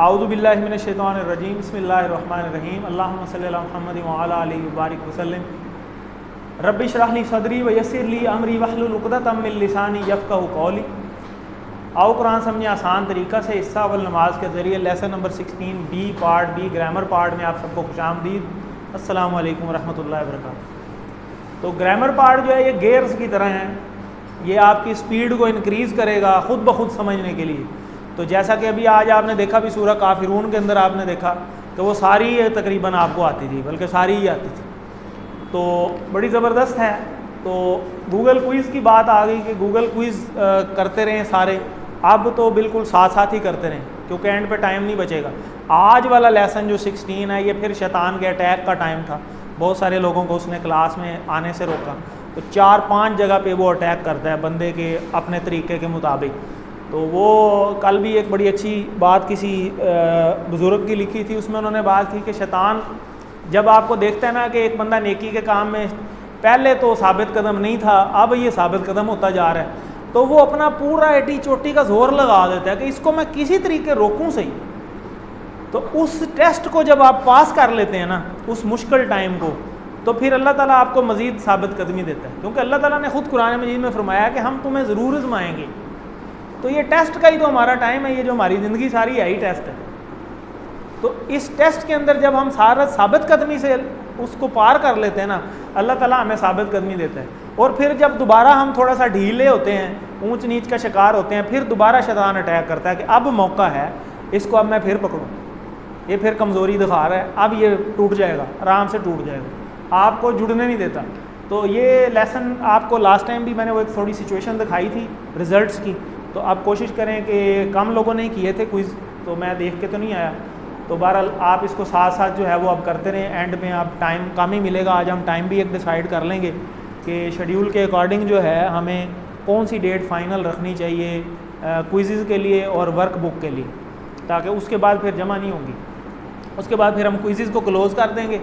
आऊज़ु बिल्लाहि मिनश शैतानिर रजीम बिस्मिल्लाहिर रहीम अल्लाहुम्मा सल्लि अला मुहम्मद व अला आलिहि व बारिक वसल्लिम रब्बि इश्रह ली सदरी व यस्सिर ली अमरी वहलुल उक़दतम मिन लिसानी यफ़क़हू क़ौली। आओ कुरान समझे आसान तरीक़ा से। हिस्सा अव्वल नमाज के ज़रिए lesson number 16 B part B grammar part में आप सबको खुशामदीद। अस्सलामु अलैकुम वरहमतुल्लाहि वबरकातुहू। तो ग्रामर पार्ट जो है ये गेयर्स की तरह है, ये आपकी स्पीड को इनक्रीज़ करेगा ख़ुद ब खुद समझने के लिए। तो जैसा कि अभी आज आपने देखा भी सूरह काफिरून के अंदर आपने देखा कि वो सारी तकरीबन आपको आती थी, बल्कि सारी ही आती थी, तो बड़ी ज़बरदस्त है। तो गूगल क्विज़ की बात आ गई कि गूगल क्विज़ करते रहें सारे, अब तो बिल्कुल साथ साथ ही करते रहें क्योंकि एंड पे टाइम नहीं बचेगा। आज वाला लेसन जो 16 है ये फिर शैतान के अटैक का टाइम था। बहुत सारे लोगों को उसने क्लास में आने से रोका, तो 4-5 जगह पे वो अटैक करता है बंदे के अपने तरीके के मुताबिक। तो वो कल भी एक बड़ी अच्छी बात किसी बुज़ुर्ग की लिखी थी, उसमें उन्होंने बात की कि शैतान जब आपको देखता है ना कि एक बंदा नेकी के काम में पहले तो साबित कदम नहीं था, अब ये साबित कदम होता जा रहा है, तो वो अपना पूरा एटी चोटी का जोर लगा देता है कि इसको मैं किसी तरीके रोकूं सही। तो उस टेस्ट को जब आप पास कर लेते हैं ना, उस मुश्किल टाइम को, तो फिर अल्लाह ताला आपको मज़ीद साबित कदमी देता है, क्योंकि अल्लाह ताला ने ख़ुद कुरान मजीद में फरमाया कि हम तुम्हें ज़रूर आज़माएंगे। तो ये टेस्ट का ही तो हमारा टाइम है, ये जो हमारी ज़िंदगी सारी है ही टेस्ट है। तो इस टेस्ट के अंदर जब हम सारा साबित कदमी से उसको पार कर लेते हैं ना, अल्लाह ताला हमें साबित कदमी देता है। और फिर जब दोबारा हम थोड़ा सा ढीले होते हैं, ऊंच नीच का शिकार होते हैं, फिर दोबारा शैतान अटैक करता है कि अब मौका है, इसको अब मैं फिर पकड़ूँ, ये फिर कमज़ोरी दिखा रहा है, अब ये टूट जाएगा, आराम से टूट जाएगा, आपको जुड़ने नहीं देता। तो ये लेसन आपको लास्ट टाइम भी मैंने वो एक थोड़ी सिचुएशन दिखाई थी रिज़ल्ट्स की, तो आप कोशिश करें कि कम लोगों ने किए थे क्विज़, तो मैं देख के तो नहीं आया। तो बहरहाल आप इसको साथ साथ जो है वो अब करते रहें, एंड में आप टाइम कम ही मिलेगा। आज हम टाइम भी एक डिसाइड कर लेंगे कि शेड्यूल के अकॉर्डिंग जो है हमें कौन सी डेट फाइनल रखनी चाहिए क्विज़ के लिए और वर्क बुक के लिए, ताकि उसके बाद फिर जमा नहीं होंगी। उसके बाद फिर हम क्विज़ को क्लोज़ कर देंगे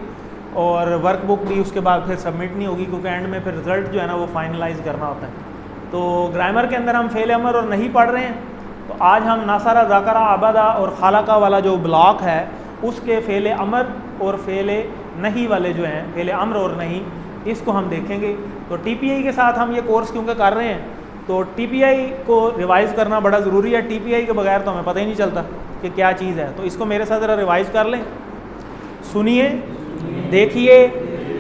और वर्क बुक भी उसके बाद फिर सबमिट नहीं होगी, क्योंकि एंड में फिर रिज़ल्ट जो है ना वो फाइनलाइज़ करना होता है। तो ग्रामर के अंदर हम फ़ेल अमर और नहीं पढ़ रहे हैं, तो आज हम नासरा ज़ाकरा आबदा और खालका वाला जो ब्लॉक है उसके फ़ेल अमर और फ़ेल नहीं वाले जो हैं, फ़ेल अमर और नहीं, इसको हम देखेंगे। तो TPI के साथ हम ये कोर्स क्योंकि कर रहे हैं, तो TPI को रिवाइज़ करना बड़ा ज़रूरी है। TPI के बगैर तो हमें पता ही नहीं चलता कि क्या चीज़ है। तो इसको मेरे साथ ज़रा रिवाइज़ कर लें। सुनिए, देखिए,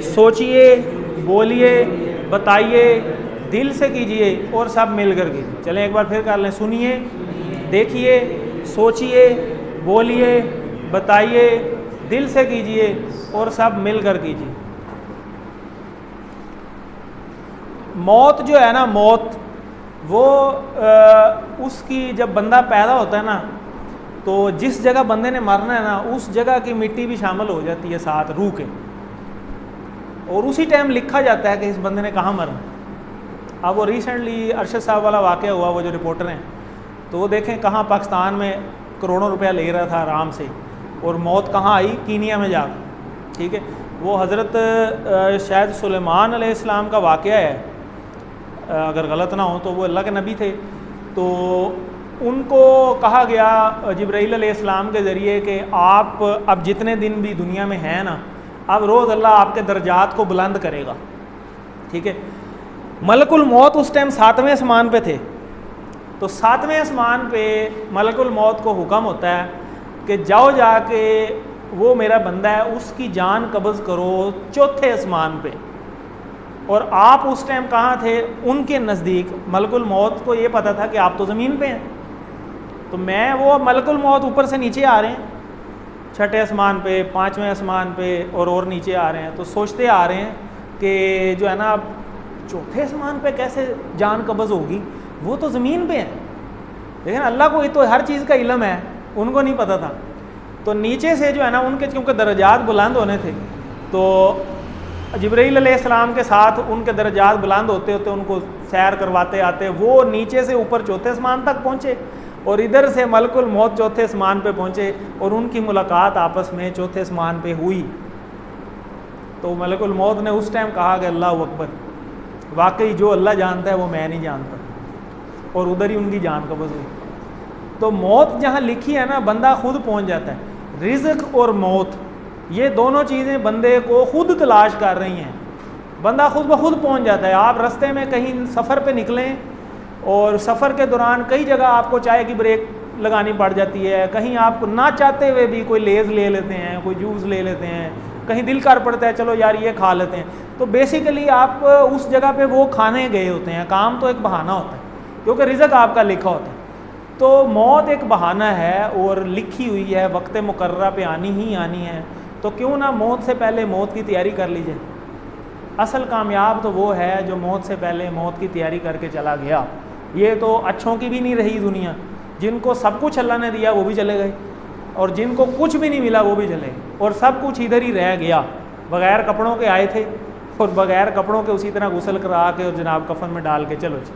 सोचिए, बोलिए, बताइए, दिल से कीजिए और सब मिल कर कीजिए। चलें एक बार फिर कर लें। सुनिए, देखिए, सोचिए, बोलिए, बताइए, दिल से कीजिए और सब मिल कर कीजिए। मौत जो है ना, मौत वो उसकी जब बंदा पैदा होता है ना, तो जिस जगह बंदे ने मरना है ना, उस जगह की मिट्टी भी शामिल हो जाती है साथ रूह के, और उसी टाइम लिखा जाता है कि इस बंदे ने कहाँ मरना। अब वो रिसेंटली अरशद साहब वाला वाक़या हुआ, वो जो रिपोर्टर हैं, तो वो देखें कहाँ पाकिस्तान में करोड़ों रुपया ले रहा था आराम से, और मौत कहाँ आई, कीनिया में जाकर। ठीक है, वो हज़रत शायद सुलेमान अलैहिस्सलाम का वाक़या है, अगर गलत ना हो तो वो अल्लाह के नबी थे। तो उनको कहा गया जिब्राईल अलैहिस्सलाम के ज़रिए कि आप अब जितने दिन भी दुनिया में हैं ना, अब रोज़ अल्लाह आपके दर्जात को बुलंद करेगा। ठीक है, मलकुल मौत उस टाइम 7वें आसमान पे थे, तो 7वें आसमान पे मलकुल मौत को हुक्म होता है कि जाओ जाके वो मेरा बंदा है उसकी जान कब्ज़ करो 4थे आसमान पे। और आप उस टाइम कहाँ थे? उनके नज़दीक। मलकुल मौत को ये पता था कि आप तो ज़मीन पे हैं, तो मैं वो मलकुल मौत ऊपर से नीचे आ रहे हैं, 6ठे आसमान पे, 5वें आसमान पे और नीचे आ रहे हैं। तो सोचते आ रहे हैं कि जो है ना, अब 4थे आसमान पे कैसे जान कब्ज़ होगी, वो तो ज़मीन पे है। लेकिन अल्लाह को तो हर चीज़ का इल्म है, उनको नहीं पता था। तो नीचे से जो है ना, उनके क्योंकि दर्जात बुलंद होने थे, तो जिब्राईल अलैहिस्सलाम के साथ उनके दर्जात बुलंद होते होते उनको सैर करवाते आते वो नीचे से ऊपर 4थे आसमान तक पहुँचे, और इधर से मलकुल मौत 4थे आसमान पे पहुँचे, और उनकी मुलाकात आपस में 4थे आसमान पे हुई। तो मलकुल मौत ने उस टाइम कहा कि अल्लाह अकबर, वाकई जो अल्लाह जानता है वो मैं नहीं जानता, और उधर ही उनकी जान कब्ज़ हुई। तो मौत जहाँ लिखी है ना, बंदा खुद पहुँच जाता है। रिज़्क और मौत, ये दोनों चीज़ें बंदे को खुद तलाश कर रही हैं, बंदा खुद ब खुद पहुँच जाता है। आप रास्ते में कहीं सफ़र पे निकलें और सफ़र के दौरान कई जगह आपको चाय की ब्रेक लगानी पड़ जाती है, कहीं आप ना चाहते हुए भी कोई लेज़ ले लेते हैं, कोई जूस ले लेते हैं, कहीं दिल कर पड़ता है चलो यार ये खा लेते हैं। तो बेसिकली आप उस जगह पे वो खाने गए होते हैं, काम तो एक बहाना होता है क्योंकि रिज़्क आपका लिखा होता है। तो मौत एक बहाना है और लिखी हुई है, वक्त मुकर्रर पे आनी ही आनी है, तो क्यों ना मौत से पहले मौत की तैयारी कर लीजिए। असल कामयाब तो वो है जो मौत से पहले मौत की तैयारी करके चला गया। ये तो अच्छों की भी नहीं रही दुनिया, जिनको सब कुछ अल्लाह ने दिया वो भी चले गए, और जिनको कुछ भी नहीं मिला वो भी चले गए, और सब कुछ इधर ही रह गया। बग़ैर कपड़ों के आए थे और बग़ैर कपड़ों के उसी तरह गुसल करा के और जनाब कफन में डाल के चलो जी।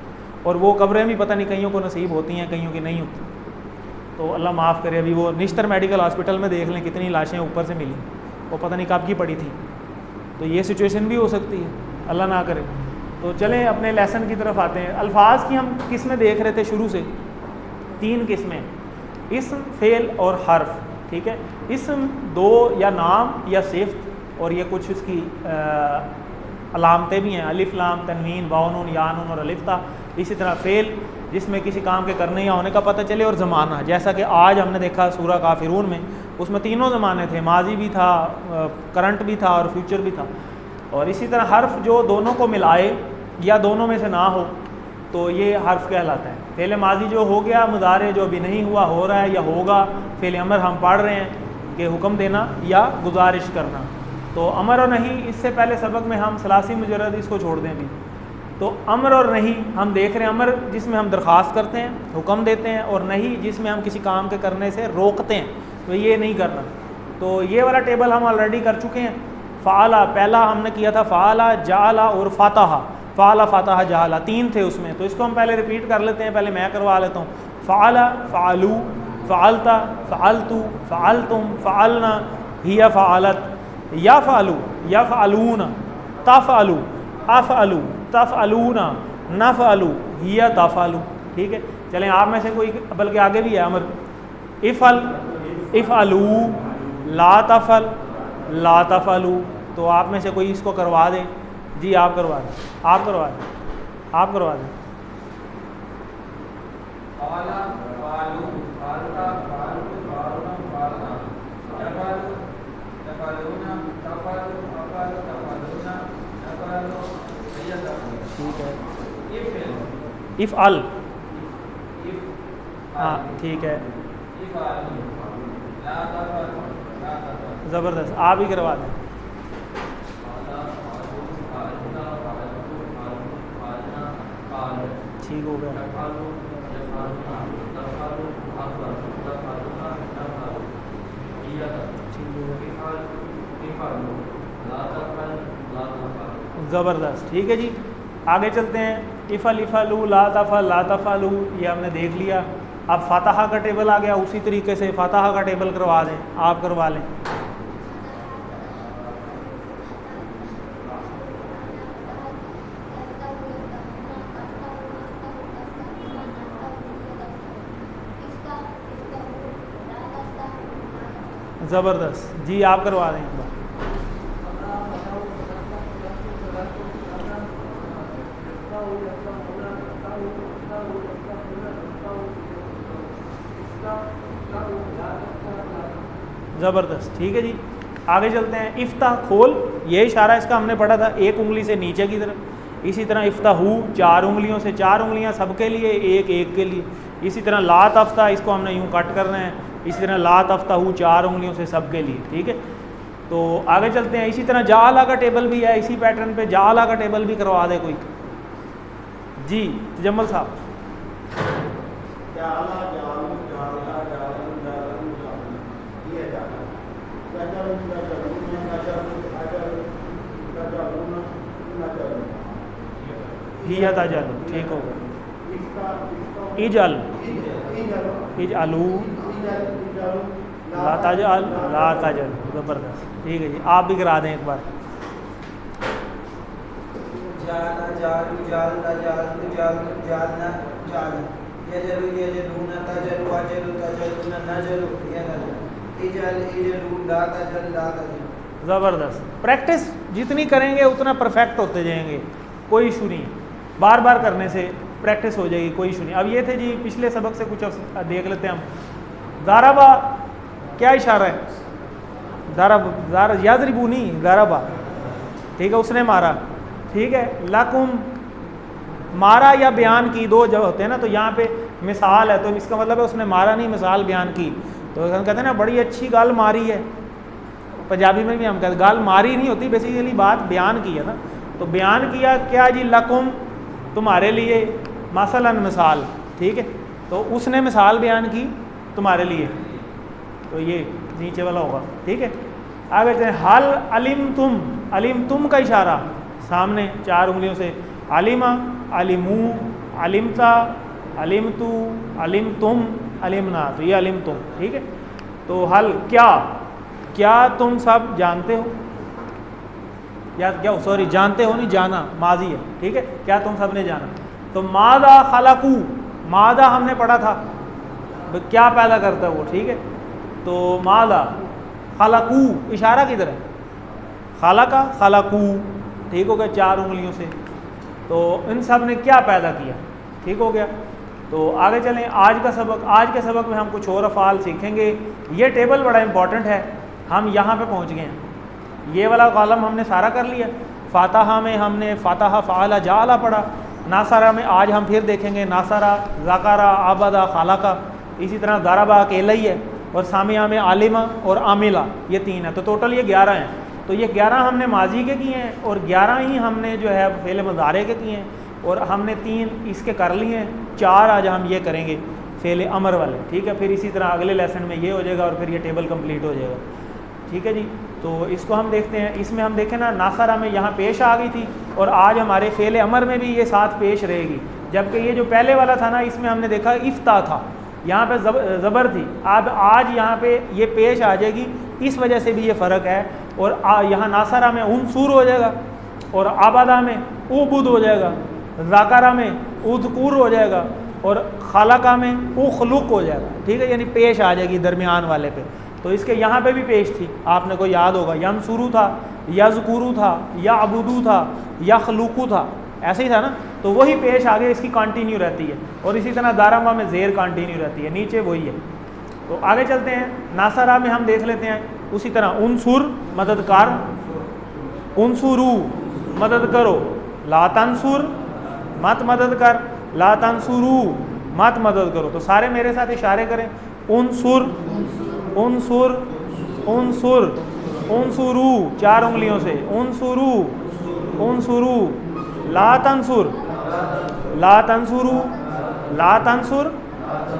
और वो कब्रें भी पता नहीं कईयों को नसीब होती हैं, कईयों की नहीं होती। तो अल्लाह माफ़ करे, अभी वो निश्तर मेडिकल हॉस्पिटल में देख लें कितनी लाशें ऊपर से मिली, वो पता नहीं कब की पड़ी थी। तो ये सिचुएशन भी हो सकती है, अल्लाह ना करे। तो चलें अपने लेसन की तरफ आते हैं। अल्फाज की हम किस्में देख रहे थे शुरू से, 3 किस्में, इस्म, फ़ेल और हर्फ, ठीक है। इस्म 2 या नाम या सिफ़त, और ये कुछ इसकी अलामतें भी हैं, अलिफ लाम तनवीन वाव नून या नून और अलिफ ता। इसी तरह फ़ेल जिसमें किसी काम के करने या होने का पता चले, और ज़माना जैसा कि आज हमने देखा सूरह काफ़िरून में, उसमें तीनों ज़माने थे, माजी भी था, करंट भी था और फ्यूचर भी था। और इसी तरह हर्फ जो दोनों को मिलाए या दोनों में से ना हो तो ये हर्फ कहलाता है। फ़ेल माजी जो हो गया, मुदारे जो अभी नहीं हुआ हो रहा है या होगा, फ़ेल अमर हम पढ़ रहे हैं कि हुक्म देना या गुजारिश करना। तो अमर और नहीं, इससे पहले सबक में हम सलासी मुजर्रद इसको छोड़ दें अभी। तो अमर और नहीं हम देख रहे हैं, अमर जिसमें हम दरख्वास्त करते हैं, हुक्म देते हैं, और नहीं जिसमें हम किसी काम के करने से रोकते हैं, तो ये नहीं करना। तो ये वाला टेबल हम ऑलरेडी कर चुके हैं। फ़ाला पहला हमने किया था, फ़ाला, जाला और फ़ातहा। फ़ाला, फ़ातहा, जाला 3 थे उसमें, तो इसको हम पहले रिपीट कर लेते हैं, पहले मैं करवा लेता हूँ। फ़ाला, फ़ालू, फ़ालता, फ़ालतू, फ़ालतुम, फ़ालना, हिया फ़ालत, या फ़ालू, या फ़ालूना, तफ़अलू, अफ़अलू, तफ़अलूना, नफ़अलू, हिया तफ़अलू। ठीक है, चलें आप में से कोई, बल्कि आगे भी है अमर, इफ़अल, इफ़अलू, ला तफ़अल, ला तफ़अलू। तो आप में से कोई इसको करवा दे। जी आप करवा दें, आप करवा दें, आप करवा दें। ठीक है, इफ़अल, हाँ ठीक है, ज़बरदस्त, आप ही करवा दें। ठीक हो गया। ज़बरदस्त, ठीक है जी, आगे चलते हैं। इफ़ल, इफ़लू, ला तफ़ल, ला तफ़लू, ये हमने देख लिया। अब फ़ातहा का टेबल आ गया, उसी तरीके से फ़ातहा का टेबल करवा दें, आप करवा लें। ज़बरदस्त, जी आप करवा दें एक बार। ज़बरदस्त, ठीक है जी, आगे चलते हैं। इफ्ताह खोल, ये इशारा इसका हमने पढ़ा था, एक उंगली से नीचे की तरफ। इसी तरह इफ्ताहू 4 उंगलियों से, 4 उंगलियां सबके लिए, एक एक के लिए। इसी तरह ला तफ्ता, इसको हमने यूँ कट करना है। इसी तरह ला तफ्ताहू 4 उंगलियों से सबके लिए, ठीक है। तो आगे चलते हैं। इसी तरह जाला का टेबल भी है, इसी पैटर्न पे जाला का टेबल भी करवा दे कोई। जी तजम्मल साहब। हिया ताजल, ठीक होगा। इजल, इजलू, ला ताजल, ला ताजल, ज़बरदस्त, ठीक है जी, आप भी करा दें एक बार। यजलु यजलूना तजलु अजलु तजलूना नजलु यजलु इजल इजलू ला तजल ला तजल। ज़बरदस्त। प्रैक्टिस जितनी करेंगे उतना परफेक्ट होते जाएंगे, कोई इशू नहीं, बार बार करने से प्रैक्टिस हो जाएगी, कोई इशू नहीं। अब ये थे जी पिछले सबक से कुछ देख लेते हैं हम। दाराबा क्या इशारा है? दारा याजरिबूनी दाराबा, ठीक है, उसने मारा, ठीक है। लकुम मारा या बयान की, दो जब होते हैं ना, तो यहाँ पे मिसाल है, तो इसका मतलब है उसने मारा नहीं, मिसाल बयान की। तो हम कहते हैं ना बड़ी अच्छी गाल मारी है, पंजाबी में भी हम कहते हैं गाल मारी नहीं होती, बेसिकली बात बयान की है ना। तो बयान किया क्या जी? लकुम तुम्हारे लिए, मसलन मिसाल, ठीक है। तो उसने मिसाल बयान की तुम्हारे लिए, तो ये नीचे वाला होगा, ठीक है। आगे चलें। हल अलिम तुम का इशारा सामने 4 उंगलियों से, अलिमा अलिमू अलिमता अलिमतु अलिमतुम अलिमना, तो ये अलिमतुम, ठीक है। तो हल क्या तुम सब जानते हो, या क्या सॉरी जानते हो नहीं, जाना माजी है, ठीक है। क्या तुम सब ने जाना। तो मादा खलकू, मादा हमने पढ़ा था क्या पैदा करता है वो, ठीक है। तो मादा खलकू इशारा किधर है? खाला खलकू, ठीक हो गया 4 उंगलियों से। तो इन सब ने क्या पैदा किया, ठीक हो गया। तो आगे चलें। आज के सबक में हम कुछ और अफ़ाल सीखेंगे। ये टेबल बड़ा इंपॉर्टेंट है, हम यहाँ पे पहुँच गए हैं। ये वाला कॉलम हमने सारा कर लिया। फातहा में हमने फातहा फ़ाला जाला पढ़ा, नासरा में आज हम फिर देखेंगे नासरा ज़ाकारा आबदा खालाका, इसी तरह दाराबा अकेला ही है, और सामिया में आलिमा और आमिला, ये 3 है। तो टोटल ये 11 हैं। तो ये 11 हमने माजी के किए हैं, और 11 ही हमने जो है फ़ेल मुज़ारे के किए हैं, और हमने 3 इसके कर लिए हैं। 4 आज हम ये करेंगे फ़ेल अमर वाले, ठीक है। फिर इसी तरह अगले लेसन में ये हो जाएगा, और फिर ये टेबल कंप्लीट हो जाएगा, ठीक है जी। तो इसको हम देखते हैं। इसमें हम देखें ना, नासरा में यहाँ पेश आ गई थी, और आज हमारे फ़ेल अमर में भी ये साथ पेश रहेगी। जबकि ये जो पहले वाला था ना, इसमें हमने देखा इफ्ता था, यहाँ पे ज़बर थी। अब आज यहाँ पे ये पेश आ जाएगी, इस वजह से भी ये फ़र्क है। और यहाँ नासरा में उनसूर हो जाएगा, और आबादा में उबुद हो जाएगा, ज़ाकारा में उज़कुर हो जाएगा, और खालाका में उखलुक हो जाएगा, ठीक है। यानी पेश आ जाएगी दरमियान वाले पे। तो इसके यहाँ पे भी पेश थी, आपने को याद होगा, यमसुरु था, यज़कुरु था, या अबुदू था, या खलुकु था, ऐसे ही था ना। तो वही पेश आगे इसकी कंटिन्यू रहती है, और इसी तरह दारामा में ज़ेर कंटिन्यू रहती है, नीचे वही है। तो आगे चलते हैं। नासरा में हम देख लेते हैं उसी तरह उनसुर मददगार, उनसुरु मदद करो, ला तंसुर मत मदद कर, ला तंसुरु मत मदद करो। तो सारे मेरे साथ इशारे करें। उनसुर उनसुर उनसुर उनसुरु 4 उंगलियों से, उनसुरु उनसुरु, ला तंसुर ला तंसुरु ला तंसुर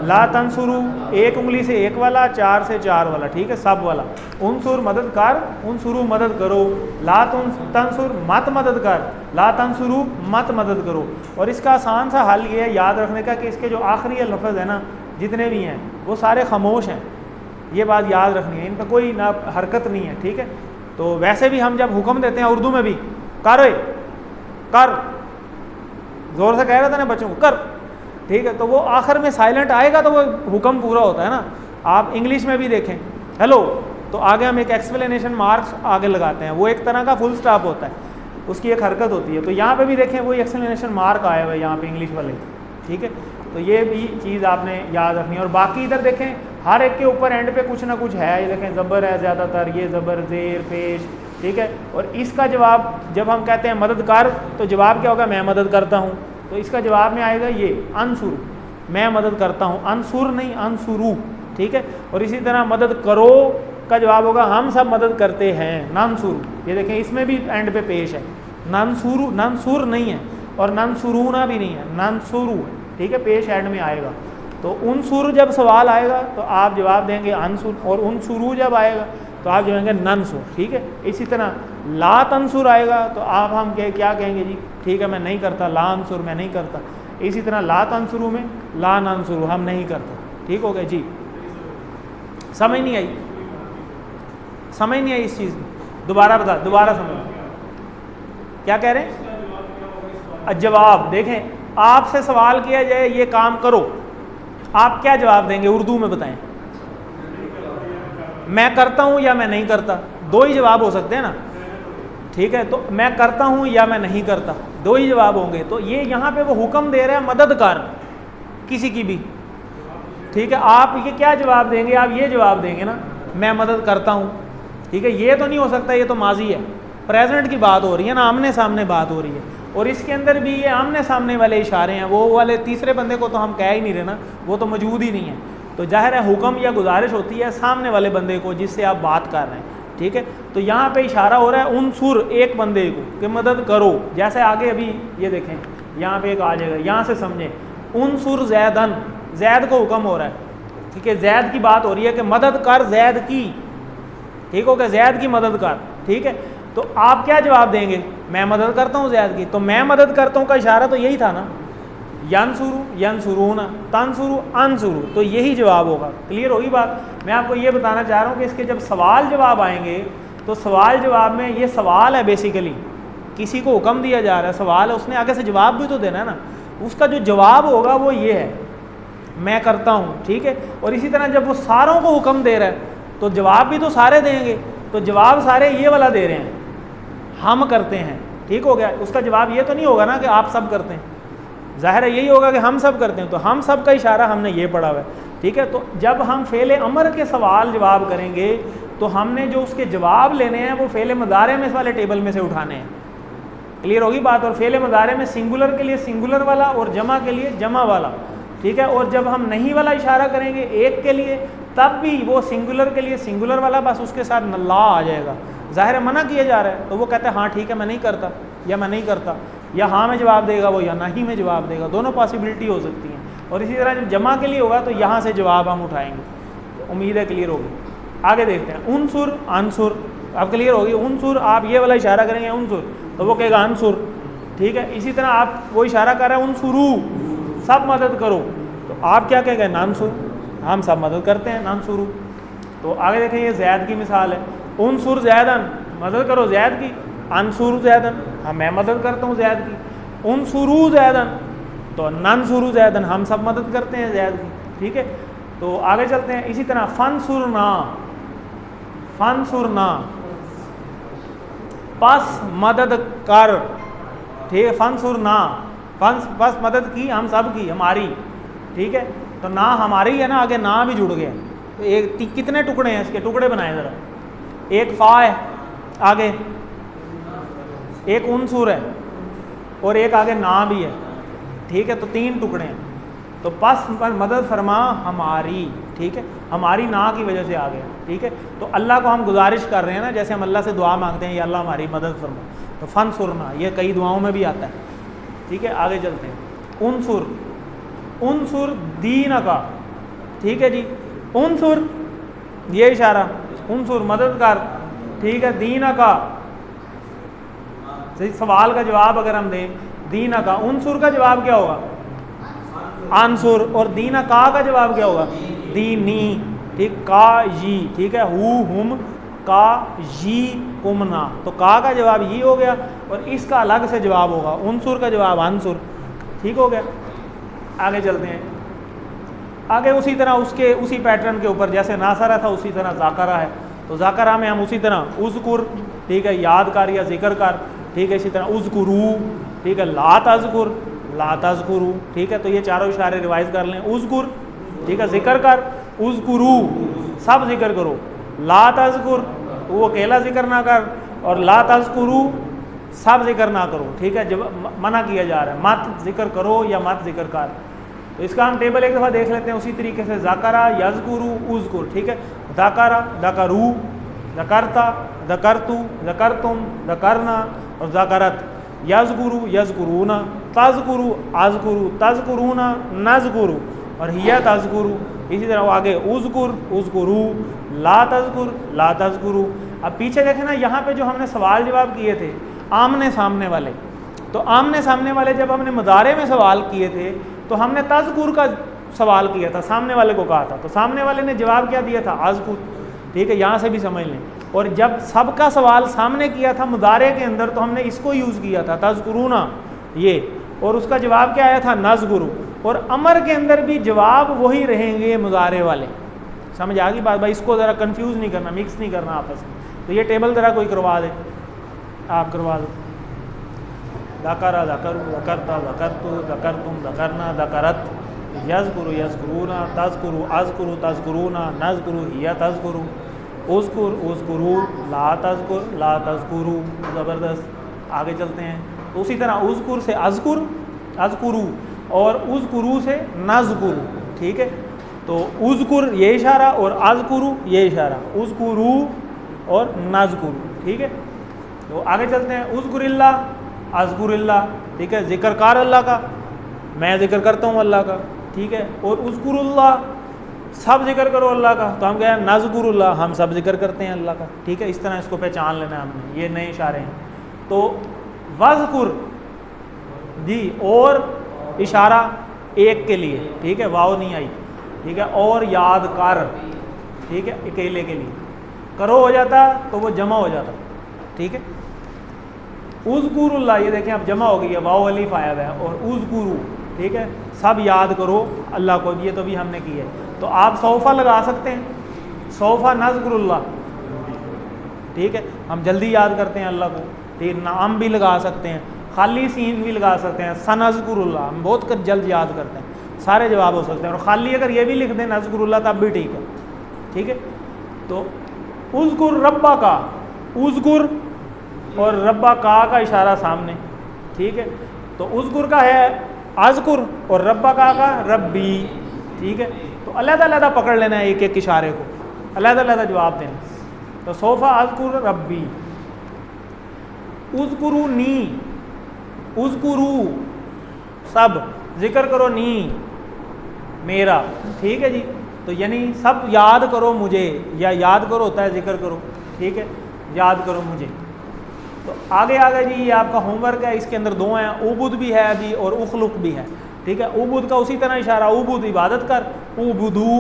ला तंसुरु, 1 उंगली से 1 वाला, 4 से 4 वाला, ठीक है, सब वाला। उनसुर मदद कर, उनसुरु मदद करो, ला तंसुर मत मदद कर, ला तंसुरु मत मदद करो। और इसका आसान सा हल ये है याद रखने का कि इसके जो आखिरी लफ्ज़ है ना, जितने भी हैं वो सारे खामोश हैं। ये बात याद रखनी है, इनका कोई ना हरकत नहीं है, ठीक है। तो वैसे भी हम जब हुक्म देते हैं उर्दू में भी, कर, ज़ोर से कह रहे थे ना बच्चों को, कर, ठीक है। तो वो आखिर में साइलेंट आएगा तो वो हुक्म पूरा होता है ना। आप इंग्लिश में भी देखें हेलो, तो आगे हम एक एक्सप्लेनेशन मार्क्स आगे लगाते हैं, वो एक तरह का फुल स्टॉप होता है, उसकी एक हरकत होती है। तो यहाँ पे भी देखें वही एक्सप्लेनेशन मार्क आया हुआ है यहाँ पे इंग्लिश वाले, ठीक है। तो ये भी चीज़ आपने याद रखनी है। और बाकी इधर देखें हर एक के ऊपर एंड पे कुछ ना कुछ है, ये देखें ज़बर है ज़्यादातर, ये ज़बर ज़ेर पेश, ठीक है। और इसका जवाब जब हम कहते हैं मददगार, तो जवाब क्या होगा? मैं मदद करता हूँ। तो इसका जवाब में आएगा ये अनसुर, मैं मदद करता हूँ, अनसुर नहीं अनसुरु, ठीक है। और इसी तरह मदद करो का जवाब होगा हम सब मदद करते हैं, नंसुरु। ये देखें इसमें भी एंड पे पेश है, नंसुरु, नंसुर नहीं है, और नंसुरूना भी नहीं है, नंसुरु, ठीक है, पेश एंड में आएगा। तो उनसुर जब सवाल आएगा तो आप जवाब देंगे अनसुर, और उनसुरु जब आएगा तो आप जो कहेंगे नंसुर, ठीक है। इसी तरह ला तंसुर आएगा तो आप हम क्या कहेंगे जी, ठीक है मैं नहीं करता, ला अंसुर मैं नहीं करता। इसी तरह ला तंसुरु में ला नंसुरु हम नहीं करते, ठीक हो गया जी। समझ नहीं आई, समझ नहीं आई इस चीज़ की? दोबारा बता, दोबारा समझ, क्या कह रहे हैं? जवाब देखें, आपसे सवाल किया जाए ये काम करो, आप क्या जवाब देंगे उर्दू में बताएं? मैं करता हूं या मैं नहीं करता, दो ही जवाब हो सकते हैं ना, ठीक है। तो मैं करता हूं या मैं नहीं करता, दो ही जवाब होंगे। तो ये यहाँ पे वो हुक्म दे रहे हैं मदद कर किसी की भी, ठीक है। आप ये क्या जवाब देंगे? आप ये जवाब देंगे ना, मैं मदद करता हूँ, ठीक है। ये तो नहीं हो सकता, ये तो माजी है, प्रेजेंट की बात हो रही है ना, आमने सामने बात हो रही है। और इसके अंदर भी ये आमने सामने वाले इशारे हैं, वो वाले तीसरे बंदे को तो हम कह ही नहीं रहे ना, वो तो मौजूद ही नहीं है। तो जाहिर है हुक्म या गुजारिश होती है सामने वाले बंदे को जिससे आप बात कर रहे हैं, ठीक है। तो यहाँ पे इशारा हो रहा है उनसुर, एक बंदे को कि मदद करो। जैसे आगे अभी ये देखें, यहाँ पे एक आ जाएगा, यहाँ से समझें। उनसुर जैदन, जैद को हुक्म हो रहा है, ठीक है। जैद की बात हो रही है कि मदद कर जैद की, ठीक हो गया, जैद की मदद कर, ठीक है। तो आप क्या जवाब देंगे? मैं मदद करता हूँ जैद की। तो मैं मदद करता हूँ का इशारा तो यही था ना, यनसुरु यनसुरूना तनसुरु अनसुरु, तो यही जवाब होगा। क्लियर होगी बात? मैं आपको ये बताना चाह रहा हूँ कि इसके जब सवाल जवाब आएंगे तो सवाल जवाब में ये सवाल है, बेसिकली किसी को हुक्म दिया जा रहा है, सवाल है, उसने आगे से जवाब भी तो देना है ना। उसका जो जवाब होगा वो ये है, मैं करता हूँ, ठीक है। और इसी तरह जब वो सारों को हुक्म दे रहा है तो जवाब भी तो सारे देंगे। तो जवाब सारे ये वाला दे रहे हैं, हम करते हैं, ठीक हो गया। उसका जवाब ये तो नहीं होगा ना कि आप सब करते हैं, जाहिर है यही होगा कि हम सब करते हैं। तो हम सब का इशारा हमने ये पढ़ा हुआ है, ठीक है। तो जब हम फ़ेल अमर के सवाल जवाब करेंगे तो हमने जो उसके जवाब लेने हैं वो फ़ेल मदारे में इस वाले टेबल में से उठाने हैं। क्लियर होगी बात? और फ़ेल मदारे में सिंगुलर के लिए सिंगुलर वाला और जमा के लिए जमा वाला, ठीक है। और जब हम नहीं वाला इशारा करेंगे एक के लिए, तब भी वो सिंगुलर के लिए सिंगुलर वाला, बस उसके साथ नल्ला आ जाएगा। ज़ाहिर है मना किया जा रहा है, तो वो कहते हैं हाँ ठीक है मैं नहीं करता, या मैं नहीं करता, या हाँ में जवाब देगा वो, या नहीं में जवाब देगा, दोनों पॉसिबिलिटी हो सकती हैं। और इसी तरह जब जमा के लिए होगा तो यहाँ से जवाब हम उठाएंगे। तो उम्मीद है क्लियर होगी। आगे देखते हैं, उनसुर अनसुर, अब क्लियर होगी। उनसुर आप ये वाला इशारा करेंगे उनसुर, तो वो कहेगा अनसुर, ठीक है। इसी तरह आप वो इशारा कर रहे हैं उनसुरू, सब मदद करो, तो आप क्या कहेंगे? नानसुर, हम सब मदद करते हैं, नानसुरू। तो आगे देखें, ये जैद की मिसाल है, उनसुर जैदन, मदद करो जैद की, अनसुर जैदन, हाँ मैं मदद करता हूँ जैद की। उनसुरू जैदन, तो ननसुरू जैदन, हम सब मदद करते हैं जैद की, ठीक है। तो आगे चलते हैं। इसी तरह फनसुरना, फनसुरना, पस मदद कर, ठीक है। फनसुरना, पस मदद की, हम सब की, हमारी, ठीक है। तो ना हमारी है ना, आगे ना भी जुड़ गया। तो एक कितने टुकड़े हैं इसके? टुकड़े बनाए ज़रा। एक फ़ा है आगे, एक उनसुर है, और एक आगे ना भी है, ठीक है। तो तीन टुकड़े हैं। तो पस मदद फरमा हमारी, ठीक है, हमारी ना की वजह से आ गया, ठीक है। तो अल्लाह को हम गुजारिश कर रहे हैं ना, जैसे हम अल्लाह से दुआ मांगते हैं, या अल्लाह हमारी मदद फरमा, तो फन सुरना ये कई दुआओं में भी आता है, ठीक है। आगे चलते हैं। उनसुर, उनसुर दीन का, ठीक है जी। उनसुर ये इशारा, उनसुर मदद कर, ठीक है। दीन का सवाल का जवाब अगर हम दें, दीन का, उनसुर का जवाब क्या होगा? आंसुर। और दीन का जवाब क्या होगा? दीनी, ठीक। का जी, ठीक है। हु हुम का जी कुमना, तो का जवाब ये हो गया, और इसका अलग से जवाब होगा, उनसुर का जवाब आंसुर, ठीक हो गया। आगे चलते हैं। आगे उसी तरह उसके उसी पैटर्न के ऊपर, जैसे नासरा था उसी तरह जाकरा है। तो जाकरा में हम उसी तरह उज़कुर, ठीक है, याद कर या जिक्र कर, ठीक है। इसी तरह उज़कुरू, ठीक है। ला तज़कुर, ला तज़कुरू, ठीक है। तो ये चारों इशारे रिवाइज कर लें। उज़कुर, ठीक है, जिक्र कर, उज़कुरू सब जिक्र करो, ला तज़कुर वो अकेला जिक्र ना कर, और ला तज़कुरू सब जिक्र ना करो, ठीक है। जब मना किया जा रहा है, मत जिक्र करो या मत जिक्र कर। तो इसका हम टेबल एक दफ़ा देख लेते हैं उसी तरीके से। ज़ाकरा यज़कुरू उज़कुर, ठीक है। ज़ाकरा ज़करू, ज़करता ज़करतु, ज़करतुम ज़करना, और ज़करत। यज़कुरू यज़कुरूना, तज़कुरू अज़कुरू, तज़कुरूना नज़कुरू, और हिया तज़कुरू। इसी तरह आगे उज़कुर उज़कुरू, ला तज़कुर ला तज़कुरू। अब पीछे देखें ना, यहाँ पे जो हमने सवाल जवाब किए थे आमने सामने वाले, तो आमने सामने वाले जब हमने मुदारे में सवाल किए थे तो हमने तज़कुर का सवाल किया था, सामने वाले को कहा था, तो सामने वाले ने जवाब क्या दिया था? अज़कुर, ठीक है। यहाँ से भी समझ लें। और जब सबका सवाल सामने किया था मुदारे के अंदर, तो हमने इसको यूज़ किया था तज़कुरूना ये, और उसका जवाब क्या आया था? नज़कुरू। और अमर के अंदर भी जवाब वही रहेंगे मुजारे वाले। समझ आ गई बात भाई? इसको ज़रा कंफ्यूज नहीं करना, मिक्स नहीं करना आपस में। तो ये टेबल ज़रा कोई करवा दे, आप करवा दो। दकरा दकरू दकरता दकरतु दकरतुम दकरना दकरत यज़कुरु यज़कुरूना तज़कुरु अज़कुरु तज़कुरूना नज़कुरु हिया तज़कुरु उज़कुर उज़कुरू ला तज़कुर ला तज़कुरू। ज़बरदस्त। आगे चलते हैं। तो उसी तरह उज़कुर से अज़कुर अज़कुरू और उज़कुरू से नज़कुरू। ठीक है, तो उज़कुर ये इशारा और अज़कुरू ये इशारा, उज़कुरू और नज़कुरू। ठीक है, तो आगे चलते हैं। उज़कुरिल्लाह अज़कुरिल्लाह। ठीक है, ज़िक्र कार अल्लाह का, मैं ज़िक्र करता हूँ अल्लाह का। ठीक है, और उज़कुरुल्लाह सब जिक्र करो अल्लाह का, तो हम क्या है नज़कुरुल्लाह, हम सब जिक्र करते हैं अल्लाह का। ठीक है, इस तरह इसको पहचान लेना है हमने, ये नए इशारे हैं। तो वज़कुर जी, और इशारा एक के लिए। ठीक है, वाव नहीं आई। ठीक है, और याद कर। ठीक है, अकेले के लिए करो हो जाता तो वो जमा हो जाता। ठीक है, उज़कुरुल्लाह, ये देखें अब जमा हो गई है, वाव अलीफ आया हुआ है, और उज़कुरू। ठीक है, सब याद करो अल्लाह को, ये तो भी हमने की है। तो आप सौफ़ा लगा सकते हैं, सौफ़ा नज़कुरुल्लाह। ठीक है, हम जल्दी याद करते हैं अल्लाह को। ठीक, नाम भी लगा सकते हैं, खाली सीन भी लगा सकते हैं, सनज़कुरुल्लाह, हम बहुत जल्द याद करते हैं, सारे जवाब हो सकते हैं। और खाली अगर ये भी लिख दें नज़कुरुल्लाह तब भी ठीक है। ठीक है, तो उज़कुर रब्बा का, उज़कुर और रब्बा का इशारा सामने। ठीक है, तो उज़कुर का है अज़कुर और रब्बा का रब्बी। ठीक है, तो अलग-अलग पकड़ लेना है, एक एक इशारे को अलग-अलग जवाब देना। तो सोफ़ा अज़कुर रब्बी, उज़कुरू नी, उज़कुरू सब जिक्र करो नी मेरा। ठीक है जी, तो यानी सब याद करो मुझे, या याद करो होता है जिक्र करो। ठीक है, याद करो मुझे। तो आगे आगे जी ये आपका होमवर्क है, इसके अंदर दो हैं, उबुद भी है अभी और उखलुक भी है। ठीक है, उबुद का उसी तरह इशारा, उबुद इबादत कर, उबुदू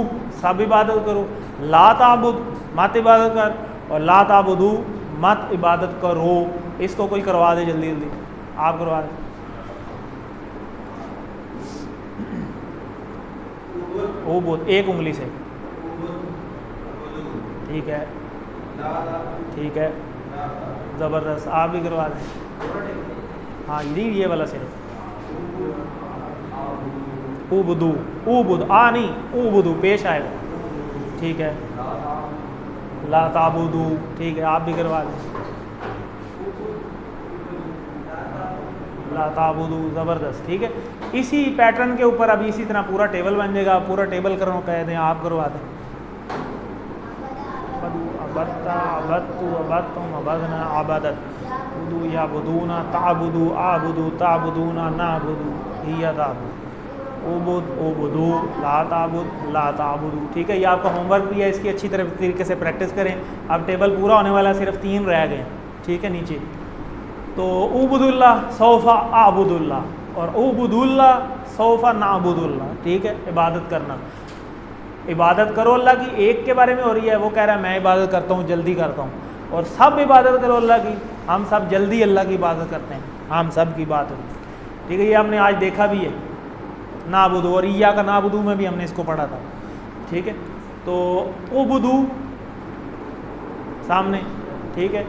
सब इबादत करो, ला ताबुद मत इबादत कर, और ला ताबुदू मत इबादत करो। इसको कोई करवा दे जल्दी जल्दी, आप करवा दें। उबुद एक उंगली से। ठीक है, ठीक है, ज़बरदस्त, आप भी करवा दें। हाँ ये वाला सिर्फ उबुदू, उबुद आ नहीं उबुदू पेश आएगा। ठीक है, ला ताबुदू। ठीक है, आप भी करवा दें, ला ताबुदू, ज़बरदस्त। ठीक है, इसी पैटर्न के ऊपर अभी इसी तरह पूरा टेबल बन जाएगा। पूरा टेबल करो कह दें, आप करवा दें। अबत्ता अबत्तु अबत्तुम अबदना अबदत उदू या बुदूना ताबुदू आबुदू ताबुदूना नाबुदू हिया ताबुद उबुद उबुदू ला ताबुद ला ताबुदू। ठीक है, ये आपका होमवर्क भी है, इसकी अच्छी तरह तरीके से प्रैक्टिस करें। अब टेबल पूरा होने वाला, सिर्फ 3 रह गए। ठीक है, नीचे तो उबुदुल्लाह सौफ़ा आबुदुल्लाह और उबुदुल्लाह सौफ़ा नाबुदुल्लाह। ठीक है, इबादत करना, इबादत करो अल्लाह की, एक के बारे में हो रही है, वो कह रहा है मैं इबादत करता हूँ, जल्दी करता हूँ। और सब इबादत करो अल्लाह की, हम सब जल्दी अल्लाह की इबादत करते हैं, हम सब की बात होगी। ठीक है, ये हमने आज देखा भी है नाबुदू, और ईया का नाबुदू में भी हमने इसको पढ़ा था। ठीक है, तो उबुदू सामने। ठीक है,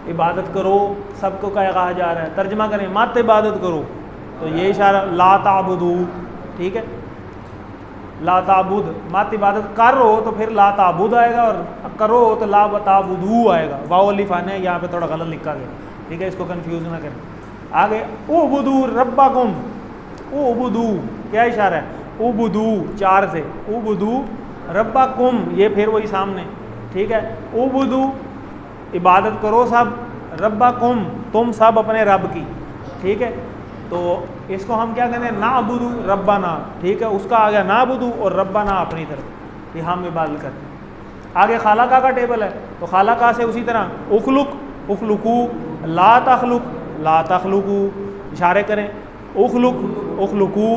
इबादत करो सबको क्या कहा जा रहा है, तर्जमा करें मत इबादत करो, तो ये इशारा ला ताबुदू। ठीक है, ला ताबुद मत इबादत कर हो तो फिर ला ताबुद आएगा, और करो तो ला ताबुदू आएगा। वाव अलिफ आने है, यहाँ पे थोड़ा गलत लिखा गया। ठीक है, इसको कंफ्यूज ना करें। आगे उबुदू रब्बाकुम, उबुदू क्या इशारा है, उबुदू 4 से, उबुदू रब्बाकुम ये फिर वही सामने। ठीक है, उबुदू इबादत करो सब, रब्बाकुम तुम सब अपने रब की। ठीक है, तो इसको हम क्या कहते हैं नाबुदू रब्बाना। ठीक है, उसका आ गया नाबुदू और रब्बाना अपनी तरफ, ये हम इबादत करते हैं। आगे खालाका का टेबल है, तो खालाका से उसी तरह उखलुक उखलुकू ला तखलुक ला तखलुकू इशारे करें, उखलुक उखलुकू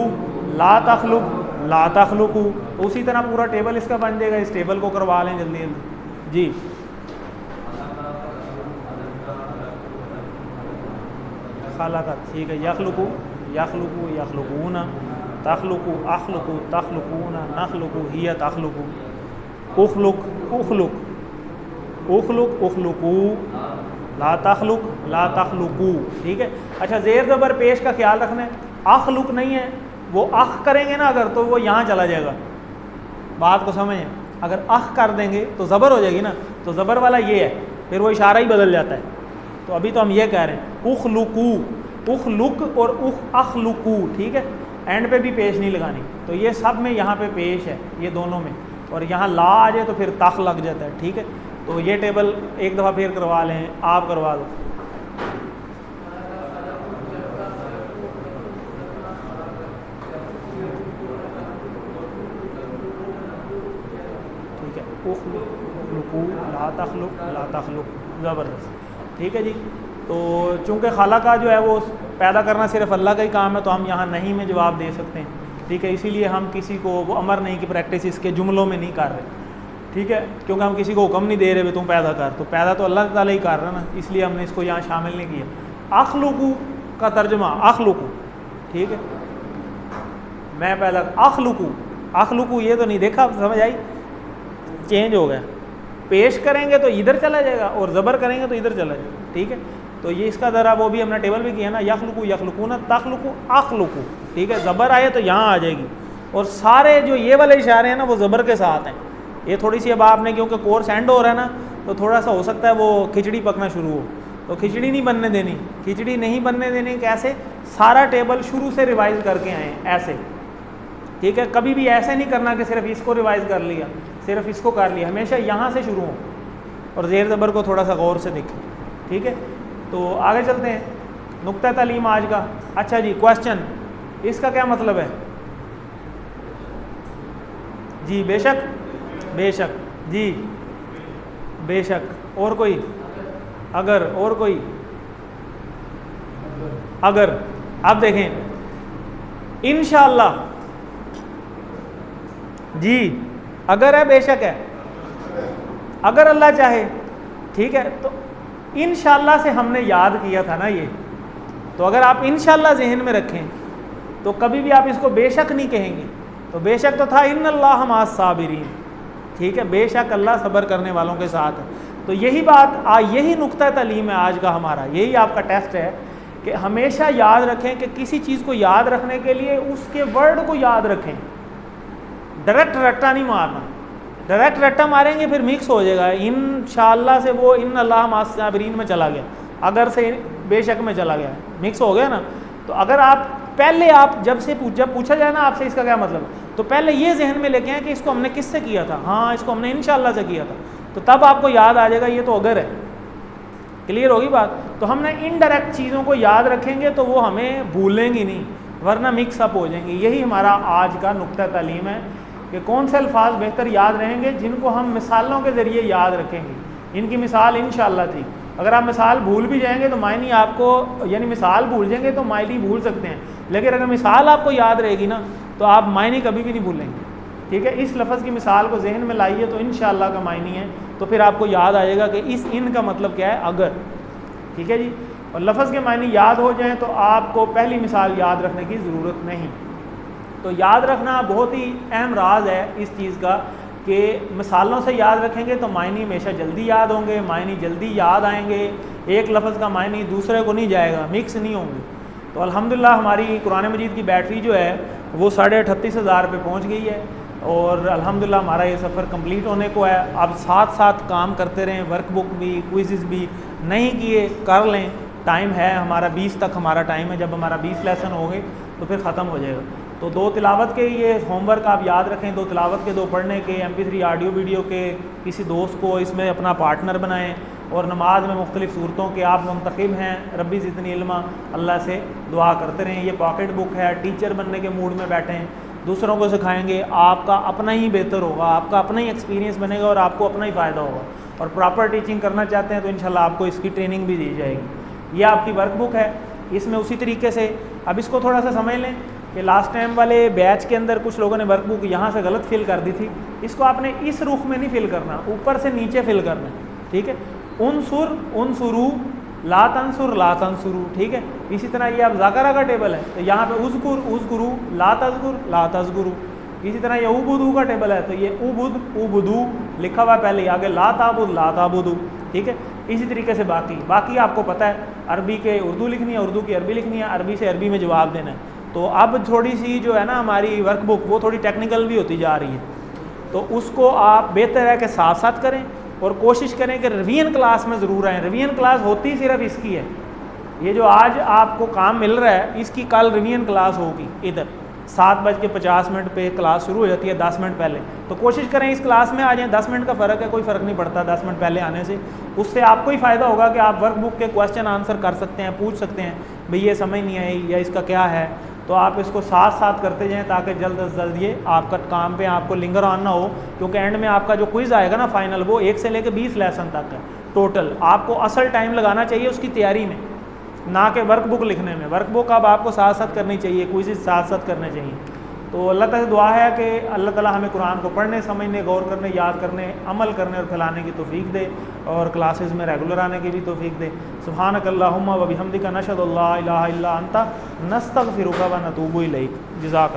ला तखलुक ला तखलुकू। उसी तरह पूरा टेबल इसका बन जाएगा, इस टेबल को करवा लें जल्दी जल्दी जी। खालाका ठीक है, यखलुकू यखलुकू यखलुकूना तखलुकु अखलुकु तखलुकूना नखलुकु हिया तखलुकु उखलुक उखलुक उखलुक उखलुकू ला तखलुकू। ठीक है। अच्छा, ज़ेर ज़बर पेश का ख्याल रखना है। अखलुक नहीं है, वो अख करेंगे ना अगर, तो वो यहाँ चला जाएगा। बात को समझें, अगर अख कर देंगे तो ज़बर हो जाएगी ना, तो ज़बर वाला ये है, फिर वो इशारा ही बदल जाता है। तो अभी तो हम ये कह रहे हैं उखलुकू, उखलुक और अखलुकू। ठीक है, एंड पे भी पेश नहीं लगानी। तो ये सब में यहाँ पे पेश है, ये दोनों में, और यहाँ ला आ जाए तो फिर तख लग जाता है। ठीक है, तो ये टेबल एक दफ़ा फिर करवा लें, आप करवा दो। ठीक है, उखलुकू ला तखलुक, ज़बरदस्त। ठीक है जी। तो चूँकि खाला का जो है वो पैदा करना सिर्फ अल्लाह का ही काम है, तो हम यहाँ नहीं में जवाब दे सकते हैं। ठीक है, इसीलिए हम किसी को वो अमर नहीं की प्रैक्टिस इसके जुमलों में नहीं कर रहे। ठीक है, क्योंकि हम किसी को हुक्म नहीं दे रहे भी तुम पैदा कर, तो पैदा तो अल्लाह ताला ही कर रहा ना, इसलिए हमने इसको यहाँ शामिल नहीं किया। अखलुकू का तर्जुमा अखलुकू। ठीक है, मैं पैदा अखलुकू, अखलुकू ये तो नहीं देखा, समझ आई, चेंज हो गया। पेश करेंगे तो इधर चला जाएगा और ज़बर करेंगे तो इधर चला जाएगा। ठीक है, तो ये इसका ज़रा वो भी हमने टेबल भी किया ना, यखलुकू यखलुकूना तखलुकू अखलुकू। ठीक है, ज़बर आए तो यहाँ आ जाएगी, और सारे जो ये वाले इशारे हैं ना वो ज़बर के साथ हैं। ये थोड़ी सी अब आपने, क्योंकि कोर्स एंड हो रहा है ना, तो थोड़ा सा हो सकता है वो खिचड़ी पकना शुरू हो, तो खिचड़ी नहीं बनने देनी। खिचड़ी नहीं बनने देनी कैसे? सारा टेबल शुरू से रिवाइज़ करके आए ऐसे। ठीक है, कभी भी ऐसे नहीं करना कि सिर्फ इसको रिवाइज़ कर लिया, सिर्फ इसको कर लिया, हमेशा यहाँ से शुरू हो और ज़ेर ज़बर को थोड़ा सा गौर से देखें। ठीक है, तो आगे चलते हैं, नुक्ता तालीम आज का। अच्छा जी, क्वेश्चन, इसका क्या मतलब है जी? बेशक, बेशक जी, बेशक। और कोई? अगर, और कोई? अगर। आप देखें, इंशाअल्लाह जी, अगर है, बेशक है, अगर अल्लाह चाहे। ठीक है, तो इंशाअल्लाह से हमने याद किया था ना ये, तो अगर आप इंशाअल्लाह ज़हन में रखें तो कभी भी आप इसको बेशक नहीं कहेंगे। तो बेशक तो था इन्नल्लाह माअस साबिरीन। ठीक है, बेशक अल्लाह सब्र करने वालों के साथ है। तो यही बात, यही नुक्ता तालीम है आज का हमारा, यही आपका टेस्ट है कि हमेशा याद रखें कि किसी चीज़ को याद रखने के लिए उसके वर्ड को याद रखें, डायरेक्ट रट्टा नहीं मारना। डायरेक्ट रट्टा मारेंगे फिर मिक्स हो जाएगा। इंशाअल्लाह से वो इन्नल्लाह माअस साबिरीन में चला गया, अगर से बेशक में चला गया, मिक्स हो गया ना। तो अगर आप पहले, आप जब पूछा जाए ना आपसे इसका क्या मतलब, तो पहले ये जहन में लेके आए कि इसको हमने किससे किया था। हाँ, इसको हमने इंशाअल्लाह से किया था, तो तब आपको याद आ जाएगा ये तो अगर है। क्लियर होगी बात? तो हमने इनडायरेक्ट चीज़ों को याद रखेंगे तो वो हमें भूलेंगी नहीं, वरना मिक्सअप हो जाएंगे। यही हमारा आज का नुक्ता तालीम है कि कौन से अल्फाज बेहतर याद रहेंगे जिनको हम मिसालों के ज़रिए याद रखेंगे। इनकी मिसाल इंशाअल्लाह थी। अगर आप मिसाल भूल भी जाएंगे तो मायनी आपको, यानी मिसाल भूल जाएंगे तो मायनी भूल सकते हैं, लेकिन अगर मिसाल आपको याद रहेगी ना तो आप मायनी कभी भी नहीं भूलेंगे। ठीक है, इस लफ्ज़ की मिसाल को जहन में लाइए तो इंशाअल्लाह का मायनी है, तो फिर आपको याद आएगा कि इस इन का मतलब क्या है, अगर। ठीक है जी, और लफ्ज़ के मायने याद हो जाएं तो आपको पहली मिसाल याद रखने की ज़रूरत नहीं। तो याद रखना बहुत ही अहम राज है इस चीज़ का कि मिसालों से याद रखेंगे तो मायने हमेशा जल्दी याद होंगे, मायने जल्दी याद आएंगे। एक लफ्ज़ का मायने दूसरे को नहीं जाएगा, मिक्स नहीं होंगे। तो अल्हम्दुलिल्लाह हमारी कुरान मजीद की बैटरी जो है वो 38,500 पे पहुँच गई है, और अल्हम्दुलिल्लाह हमारा ये सफ़र कंप्लीट होने को है। अब साथ साथ काम करते रहें, वर्कबुक भी, क्विज़ भी नहीं किए कर लें, टाइम है हमारा 20 तक हमारा टाइम है। जब हमारा 20 लेसन हो गए तो फिर ख़त्म हो जाएगा। तो 2 तिलावत के ये होमवर्क आप याद रखें, 2 तिलावत के, 2 पढ़ने के, MP3 ऑडियो वीडियो के, किसी दोस्त को इसमें अपना पार्टनर बनाएं, और नमाज में मुख्तलिफ़ सूरतों के आप मुंतखब हैं। रब्बी ज़िदनी इल्मा, अल्लाह से दुआ करते रहें। ये पॉकेट बुक है, टीचर बनने के मूड में बैठें, दूसरों को सिखाएंगे, आपका अपना ही बेहतर होगा, आपका अपना ही एक्सपीरियंस बनेगा और आपको अपना ही फ़ायदा होगा। और प्रॉपर टीचिंग करना चाहते हैं तो इंशाल्लाह आपको इसकी ट्रेनिंग भी दी जाएगी। ये आपकी वर्कबुक है, इसमें उसी तरीके से अब इसको थोड़ा सा समझ लें कि लास्ट टाइम वाले बैच के अंदर कुछ लोगों ने वर्कबुक यहाँ से गलत फिल कर दी थी। इसको आपने इस रुख में नहीं फिल करना, ऊपर से नीचे फिल करना है। ठीक है, उनसुर, उनसुरू, ला तंसुर ला तंसुरू, ठीक है। इसी तरह ये अब ज़करा का टेबल है, तो यहाँ पे उज़कुर उज़कुरू, ला तज़कुर ला तज़कुरू। इसी तरह ये उबुदू का टेबल है, तो ये उबुद उबुदू लिखा हुआ है पहले, आगे ला ताबुद ला ताबुदू, ठीक है। इसी तरीके से बाकी आपको पता है, अरबी के उर्दू लिखनी है, उर्दू की अरबी लिखनी है, अरबी से अरबी में जवाब देना है। तो अब थोड़ी सी जो है ना हमारी वर्कबुक वो थोड़ी टेक्निकल भी होती जा रही है, तो उसको आप बेहतर है कि साथ साथ करें और कोशिश करें कि रिवीजन क्लास में ज़रूर आएँ। रिवीजन क्लास होती सिर्फ इसकी है, ये जो आज आपको काम मिल रहा है इसकी कल रिवीजन क्लास होगी। इधर 7:50 पे क्लास शुरू हो जाती है, 10 मिनट पहले, तो कोशिश करें इस क्लास में आ जाएँ। 10 मिनट का फ़र्क है, कोई फ़र्क नहीं पड़ता 10 मिनट पहले आने से। उससे आपको ही फ़ायदा होगा कि आप वर्कबुक के क्वेश्चन आंसर कर सकते हैं, पूछ सकते हैं भाई ये समझ नहीं आई या इसका क्या है, तो आप इसको साथ साथ करते जाएं ताकि जल्द अज जल्द ये आपका काम पे आपको लिंगर ऑन ना हो। क्योंकि एंड में आपका जो क्विज़ आएगा ना फाइनल, वो 1 से लेकर 20 लेसन तक है टोटल। आपको असल टाइम लगाना चाहिए उसकी तैयारी में, ना कि वर्कबुक लिखने में। वर्कबुक अब आपको साथ साथ करनी चाहिए, क्विज़ साथ साथ करने चाहिए। तो अल्लाह ताला से दुआ है कि अल्लाह ताला हमें कुरान को पढ़ने, समझने, गौर करने, याद करने, अमल करने और फैलाने की तौफीक दे, और क्लासेस में रेगुलर आने की भी तौफीक दे। सुब्हानकल्लाहुम्मा व बिहम्दिका नशहदु अल्ला इलाहा इल्ला अंता नस्तगफिरुका व नतूबु इलैक। जज़ाक।